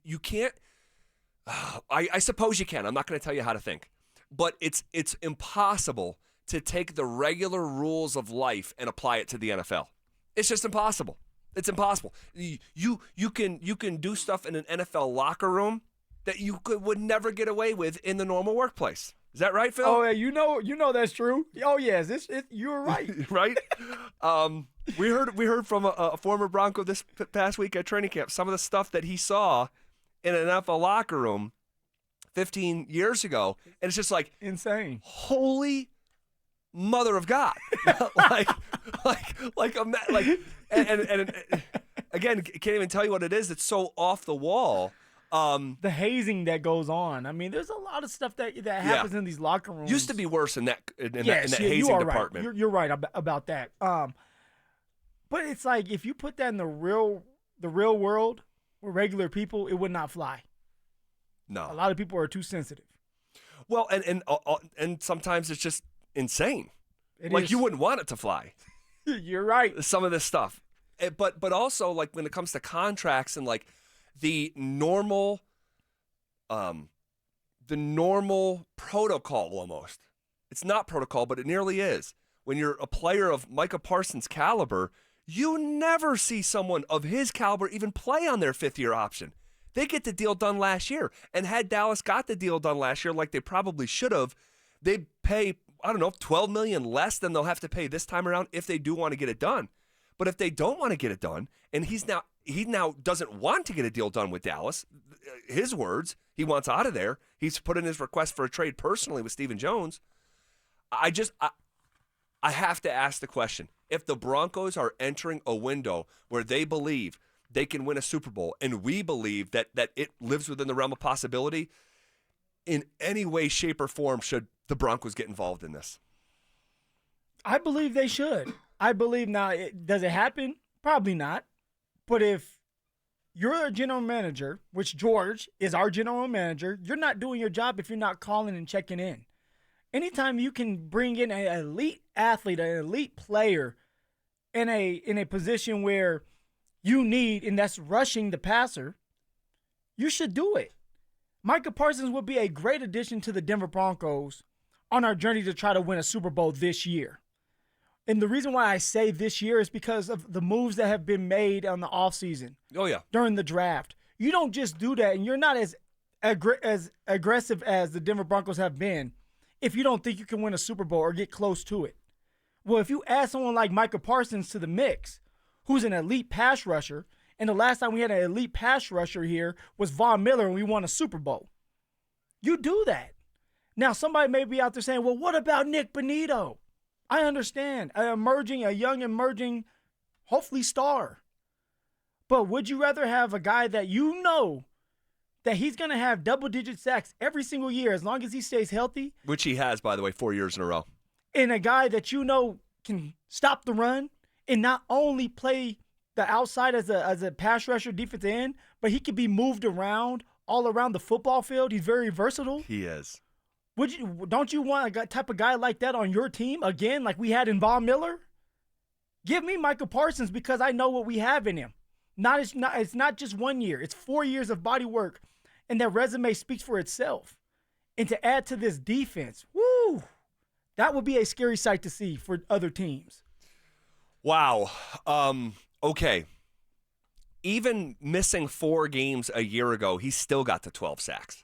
you can't. I suppose you can. I'm not going to tell you how to think, but it's impossible to take the regular rules of life and apply it to the NFL. It's just impossible. It's impossible. You can do stuff in an NFL locker room that you would never get away with in the normal workplace. Is that right, Phil? Oh, yeah, you know that's true. Oh, yes, you're right. Right? We heard from a former Bronco this past week at training camp, some of the stuff that he saw in an NFL locker room 15 years ago, and it's just like insane. Holy mother of God! and again, can't even tell you what it is. It's so off the wall. The hazing that goes on. I mean, there's a lot of stuff that happens in these locker rooms. Used to be worse in that hazing department. Right. You're right about that. But it's like if you put that in the real world with regular people, it would not fly. No, a lot of people are too sensitive. Well, and sometimes it's just insane. It like is. You wouldn't want it to fly. You're right. Some of this stuff, but also like when it comes to contracts and like the normal protocol almost. It's not protocol, but it nearly is. When you're a player of Micah Parsons' caliber, you never see someone of his caliber even play on their fifth-year option. They get the deal done last year. And had Dallas got the deal done last year like they probably should have, they'd pay, I don't know, $12 million less than they'll have to pay this time around if they do want to get it done. But if they don't want to get it done, and he now doesn't want to get a deal done with Dallas, his words, he wants out of there. He's put in his request for a trade personally with Stephen Jones. I have to ask the question. If the Broncos are entering a window where they believe they can win a Super Bowl, and we believe that it lives within the realm of possibility, in any way, shape, or form should the Broncos get involved in this? I believe they should. I believe now, does it happen? Probably not. But if you're a general manager, which George is our general manager, you're not doing your job if you're not calling and checking in. Anytime you can bring in an elite athlete, an elite player in a position where you need, and that's rushing the passer, you should do it. Micah Parsons would be a great addition to the Denver Broncos on our journey to try to win a Super Bowl this year. And the reason why I say this year is because of the moves that have been made on the offseason. Oh, yeah. During the draft. You don't just do that, and you're not as aggressive as the Denver Broncos have been if you don't think you can win a Super Bowl or get close to it. Well, if you add someone like Micah Parsons to the mix, who's an elite pass rusher, and the last time we had an elite pass rusher here was Von Miller and we won a Super Bowl. You do that. Now, somebody may be out there saying, well, what about Nik Bonitto? I understand. A young emerging, hopefully star. But would you rather have a guy that you know that he's going to have double-digit sacks every single year as long as he stays healthy? Which he has, by the way, 4 years in a row. And a guy that you know can stop the run and not only play the outside as a pass rusher defensive end, but he can be moved around all around the football field. He's very versatile. He is. Don't you want a type of guy like that on your team again, like we had in Von Miller? Give me Micah Parsons because I know what we have in him. It's not just 1 year. It's 4 years of body work, and that resume speaks for itself. And to add to this defense, woo, that would be a scary sight to see for other teams. Wow. Okay. Even missing 4 games a year ago, he still got to 12 sacks.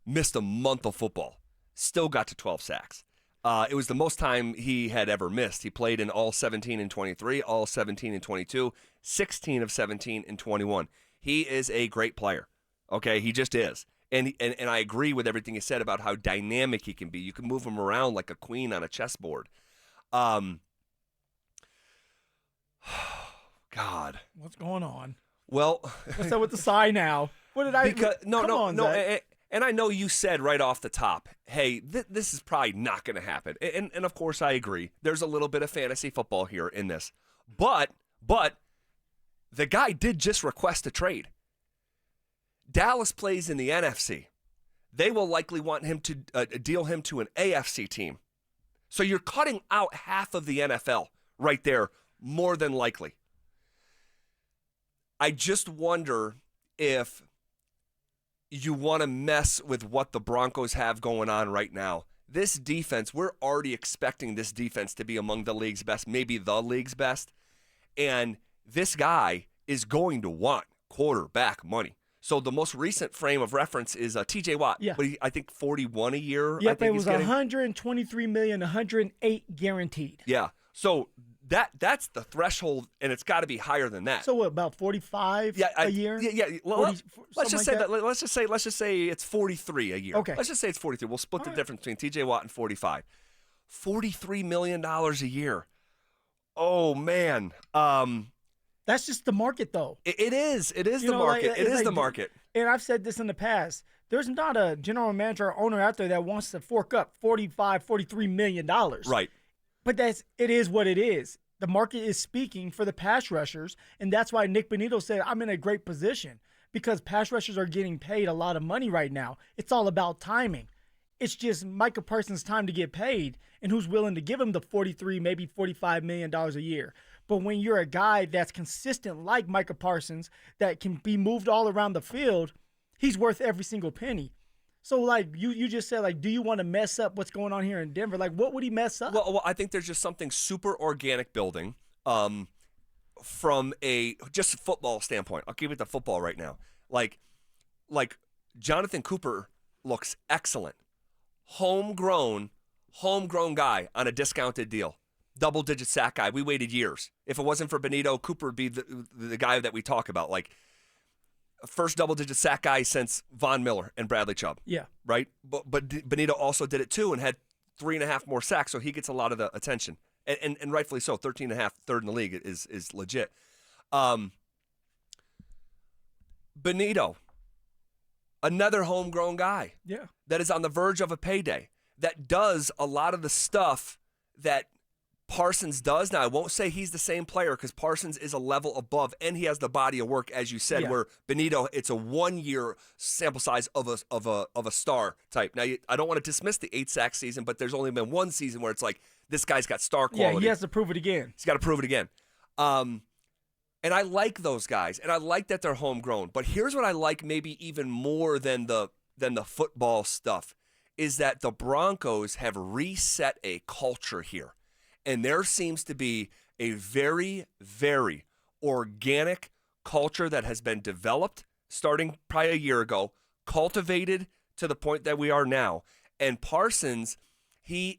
Missed a month of football. Still got to 12 sacks. It was the most time he had ever missed. He played in all 17 and 23, all 17 and 22, 16 of 17 and 21. He is a great player. Okay, he just is. And I agree with everything you said about how dynamic he can be. You can move him around like a queen on a chessboard. God. What's going on? Well, what's up with the sigh now? What did I? No. And I know you said right off the top, hey, this is probably not going to happen. And of course I agree. There's a little bit of fantasy football here in this. But the guy did just request a trade. Dallas plays in the NFC. They will likely want him to deal him to an AFC team. So you're cutting out half of the NFL right there, more than likely. I just wonder if you want to mess with what the Broncos have going on right now. This defense, we're already expecting this defense to be among the league's best, maybe the league's best. And this guy is going to want quarterback money. So the most recent frame of reference is TJ Watt. Yeah. But I think 41 a year. Yep, I think it was 123 million, 108 guaranteed. Yeah. So that's the threshold, and it's got to be higher than that. So what, about 45 a year? Yeah. Well, 40, let's just like say that. Let's just say it's 43 a year. Okay. Let's just say it's 43. We'll split the difference between TJ Watt and 45. $43 million a year. Oh man. That's just the market, though. It is. It is the market. It is the market. And I've said this in the past. There's not a general manager or owner out there that wants to fork up $43 million. Right. But it is what it is. The market is speaking for the pass rushers, and that's why Nik Bonitto said, I'm in a great position because pass rushers are getting paid a lot of money right now. It's all about timing. It's just Micah Parsons' time to get paid and who's willing to give him the $43, maybe $45 million a year. But when you're a guy that's consistent like Micah Parsons that can be moved all around the field, he's worth every single penny. So, like, you just said, like, do you want to mess up what's going on here in Denver? Like, what would he mess up? Well, I think there's just something super organic building from a just football standpoint. I'll keep it to football right now. Like Jonathan Cooper looks excellent. Homegrown guy on a discounted deal. Double-digit sack guy. We waited years. If it wasn't for Bonitto, Cooper would be the guy that we talk about. Like, first double-digit sack guy since Von Miller and Bradley Chubb. Yeah. Right? But Bonitto also did it too and had 3.5 more sacks, so he gets a lot of the attention. And rightfully so. 13.5, third in the league is legit. Bonitto, another homegrown guy. Yeah. That is on the verge of a payday. That does a lot of the stuff that Parsons does. Now, I won't say he's the same player because Parsons is a level above, and he has the body of work, as you said, where Bonitto, it's a 1-year sample size of a star type. Now, I don't want to dismiss the 8-sack season, but there's only been one season where it's like, this guy's got star quality. Yeah, he has to prove it again. He's got to prove it again. And I like those guys, and I like that they're homegrown. But here's what I like maybe even more than the football stuff, is that the Broncos have reset a culture here. And there seems to be a very, very organic culture that has been developed starting probably a year ago, cultivated to the point that we are now. And Parsons, he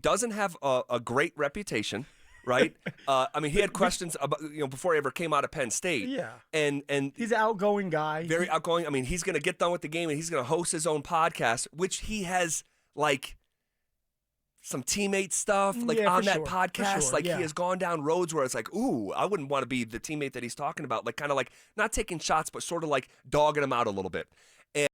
doesn't have a great reputation, right? I mean, he had questions about, before he ever came out of Penn State. Yeah. And he's an outgoing guy. Very outgoing. I mean, he's going to get done with the game and he's going to host his own podcast, which he has, like, some teammate stuff on that podcast. He has gone down roads where it's like, ooh, I wouldn't want to be the teammate that he's talking about. Like, kind of like not taking shots, but sort of like dogging him out a little bit.